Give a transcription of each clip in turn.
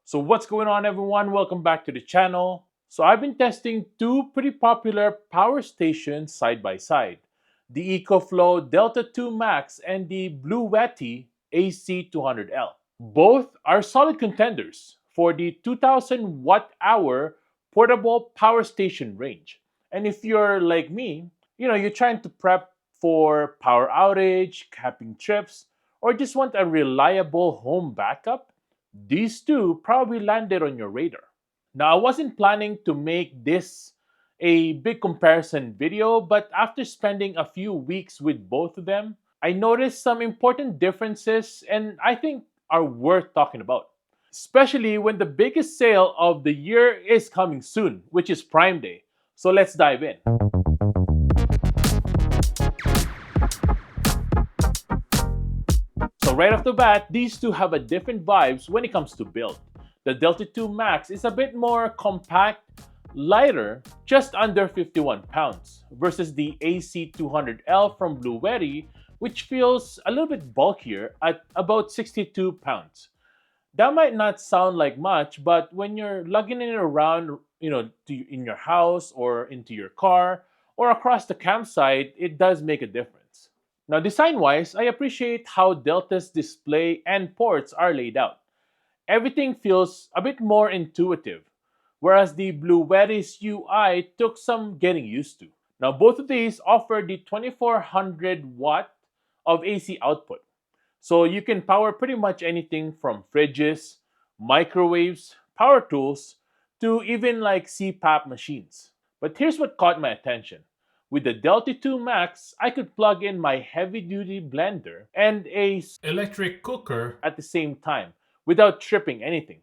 So what's going on, everyone? Welcome back to the channel. So I've been testing two pretty popular power stations side by side, the EcoFlow Delta 2 Max and the BLUETTI AC200L. Both are solid contenders for the 2000 watt hour portable power station range. And if you're like me, you're trying to prep for power outage, camping trips, or just want a reliable home backup, these two probably landed on your radar. Now, I wasn't planning to make this a big comparison video, but after spending a few weeks with both of them, I noticed some important differences and I think are worth talking about. Especially when the biggest sale of the year is coming soon, which is Prime Day. So let's dive in. So right off the bat, these two have a different vibes when it comes to build. The Delta 2 Max is a bit more compact, lighter, just under 51 pounds, versus the AC200L from BLUETTI, which feels a little bit bulkier at about 62 pounds. That might not sound like much, but when you're lugging it around, in your house or into your car or across the campsite, it does make a difference. Now, design-wise, I appreciate how Delta's display and ports are laid out. Everything feels a bit more intuitive, whereas the BLUETTI's UI took some getting used to. Now, both of these offer the 2400 watt of AC output, so you can power pretty much anything from fridges, microwaves, power tools, to even like CPAP machines. But here's what caught my attention. With the Delta 2 Max, I could plug in my heavy-duty blender and a electric cooker at the same time without tripping anything.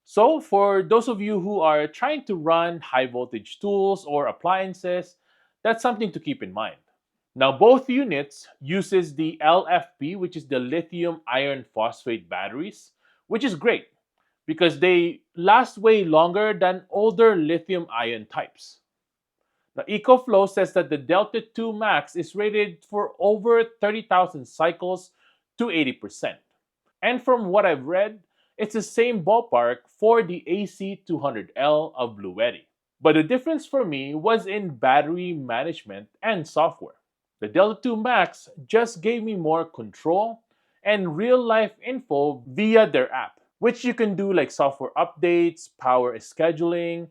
So for those of you who are trying to run high voltage tools or appliances, that's something to keep in mind. Now both units uses the LFP, which is the lithium iron phosphate batteries, which is great because they last way longer than older lithium ion types. Now, EcoFlow says that the Delta 2 Max is rated for over 30,000 cycles to 80%. And from what I've read, it's the same ballpark for the AC200L of BLUETTI. But the difference for me was in battery management and software. The Delta 2 Max just gave me more control and real-life info via their app, which you can do like software updates, power scheduling,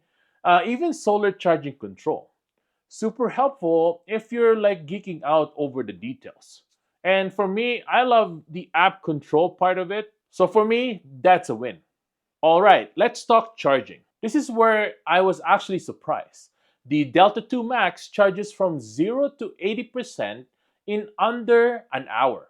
even solar charging control. Super helpful if you're like geeking out over the details. And for me, I love the app control part of it. So for me, that's a win. All right, let's talk charging. This is where I was actually surprised. The Delta 2 Max charges from 0 to 80% in under an hour.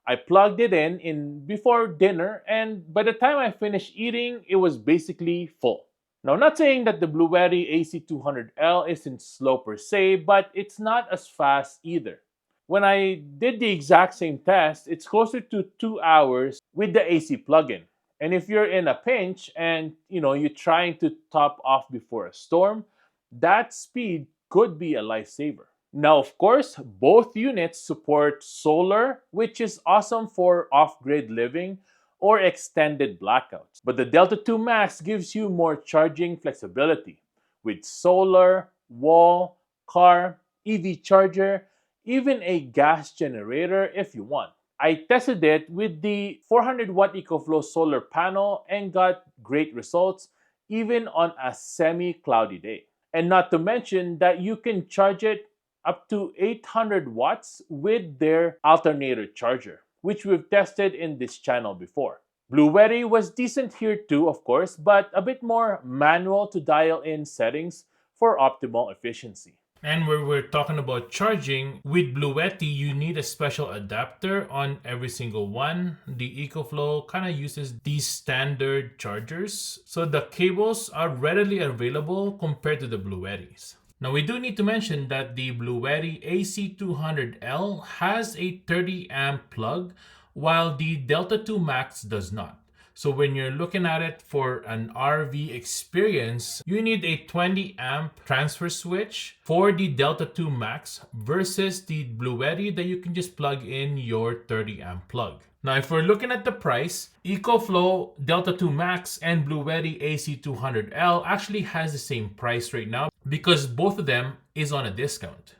I plugged it in before dinner, and by the time I finished eating, it was basically full. Now, not saying that the BLUETTI AC200L isn't slow per se, but it's not as fast either. When I did the exact same test, it's closer to 2 hours with the AC plug-in. And if you're in a pinch and you're trying to top off before a storm, that speed could be a lifesaver. Now, of course, both units support solar, which is awesome for off-grid living or extended blackouts. But the Delta 2 Max gives you more charging flexibility with solar, wall, car, EV charger, even a gas generator if you want. I tested it with the 400 watt EcoFlow solar panel and got great results even on a semi-cloudy day. And not to mention that you can charge it up to 800 watts with their alternator charger, which we've tested in this channel before. BLUETTI was decent here too, of course, but a bit more manual to dial in settings for optimal efficiency. And where we're talking about charging, with BLUETTI, you need a special adapter on every single one. The EcoFlow kind of uses these standard chargers, so the cables are readily available compared to the BLUETTI's. Now, we do need to mention that the BLUETTI AC200L has a 30 amp plug, while the Delta 2 Max does not. So when you're looking at it for an RV experience, you need a 20 amp transfer switch for the Delta 2 Max versus the BLUETTI that you can just plug in your 30 amp plug. Now, if we're looking at the price, EcoFlow Delta 2 Max and BLUETTI AC200L actually has the same price right now because both of them is on a discount.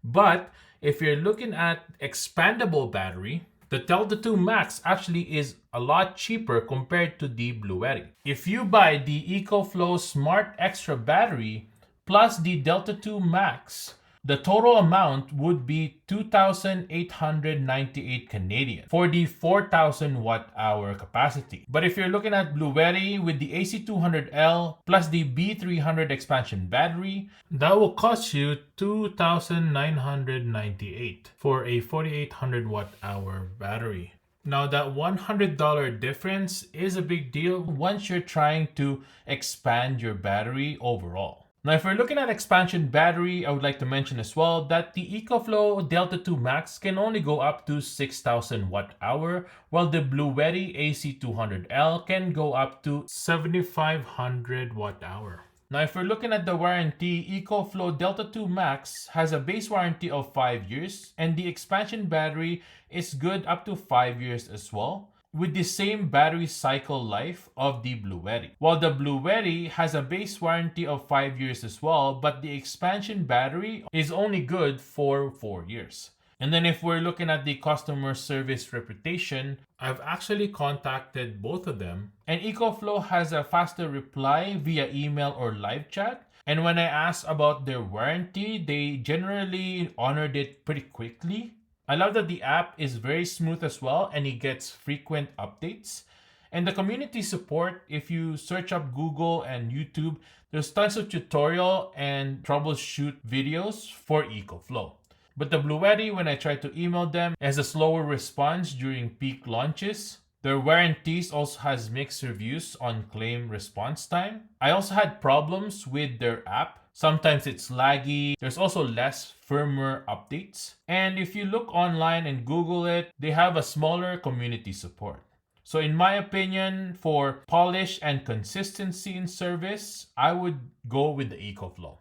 But if you're looking at expandable battery, the Delta 2 Max actually is a lot cheaper compared to the BLUETTI. If you buy the EcoFlow Smart Extra battery plus the Delta 2 Max, the total amount would be 2,898 Canadian for the 4,000 watt hour capacity. But if you're looking at BLUETTI with the AC200L plus the B300 expansion battery, that will cost you 2,998 for a 4,800 watt hour battery. Now, that $100 difference is a big deal once you're trying to expand your battery overall. Now, if we're looking at expansion battery, I would like to mention as well that the EcoFlow Delta 2 Max can only go up to 6,000 watt hour, while the BLUETTI AC200L can go up to 7,500 watt hour. Now, if we're looking at the warranty, EcoFlow Delta 2 Max has a base warranty of 5 years, and the expansion battery is good up to 5 years as well, with the same battery cycle life of the BLUETTI. While the BLUETTI has a base warranty of 5 years as well, but the expansion battery is only good for 4 years. And then if we're looking at the customer service reputation, I've actually contacted both of them, and EcoFlow has a faster reply via email or live chat. And when I asked about their warranty, they generally honored it pretty quickly. I love that the app is very smooth as well, and it gets frequent updates. And the community support, if you search up Google and YouTube, there's tons of tutorial and troubleshoot videos for EcoFlow. But the BLUETTI, when I try to email them, has a slower response during peak launches. Their warranties also has mixed reviews on claim response time. I also had problems with their app. Sometimes it's laggy. There's also less firmware updates. And if you look online and Google it, they have a smaller community support. So in my opinion, for polish and consistency in service, I would go with the EcoFlow.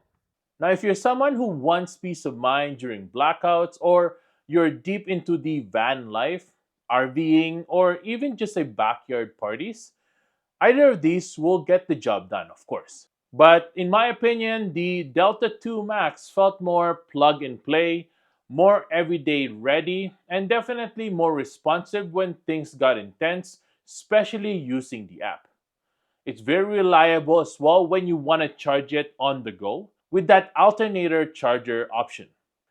Now, if you're someone who wants peace of mind during blackouts, or you're deep into the van life, RVing, or even just a backyard parties, either of these will get the job done, of course. But in my opinion, the Delta 2 Max felt more plug and play, more everyday ready, and definitely more responsive when things got intense, especially using the app. It's very reliable as well when you want to charge it on the go with that alternator charger option.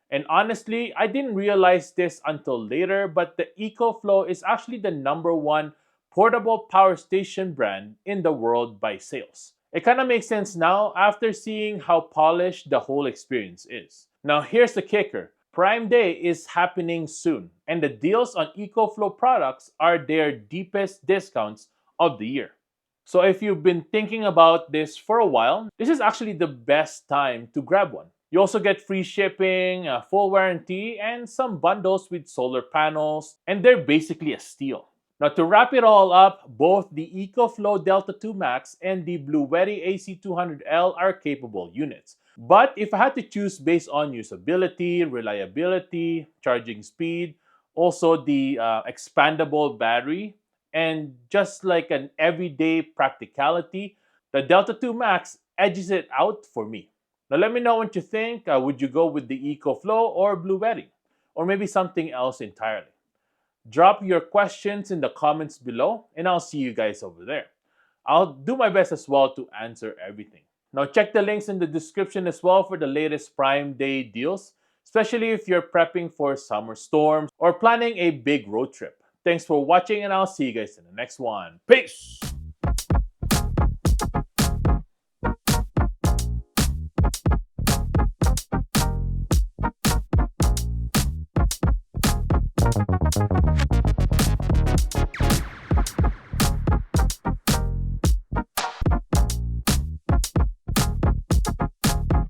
And honestly, I didn't realize this until later, but the EcoFlow is actually the #1 portable power station brand in the world by sales. It kind of makes sense now after seeing how polished the whole experience is. Now, here's the kicker. Prime Day is happening soon, and the deals on EcoFlow products are their deepest discounts of the year. So if you've been thinking about this for a while, this is actually the best time to grab one. You also get free shipping, a full warranty, and some bundles with solar panels, and they're basically a steal. Now, to wrap it all up, both the EcoFlow Delta 2 Max and the BLUETTI AC200L are capable units. But if I had to choose based on usability, reliability, charging speed, also the expandable battery, and just like an everyday practicality, the Delta 2 Max edges it out for me. Now let me know what you think. Would you go with the EcoFlow or BLUETTI? Or maybe something else entirely? Drop your questions in the comments below, and I'll see you guys over there. I'll do my best as well to answer everything. Now check the links in the description as well for the latest Prime Day deals, especially if you're prepping for summer storms or planning a big road trip. Thanks for watching, and I'll see you guys in the next one. Peace!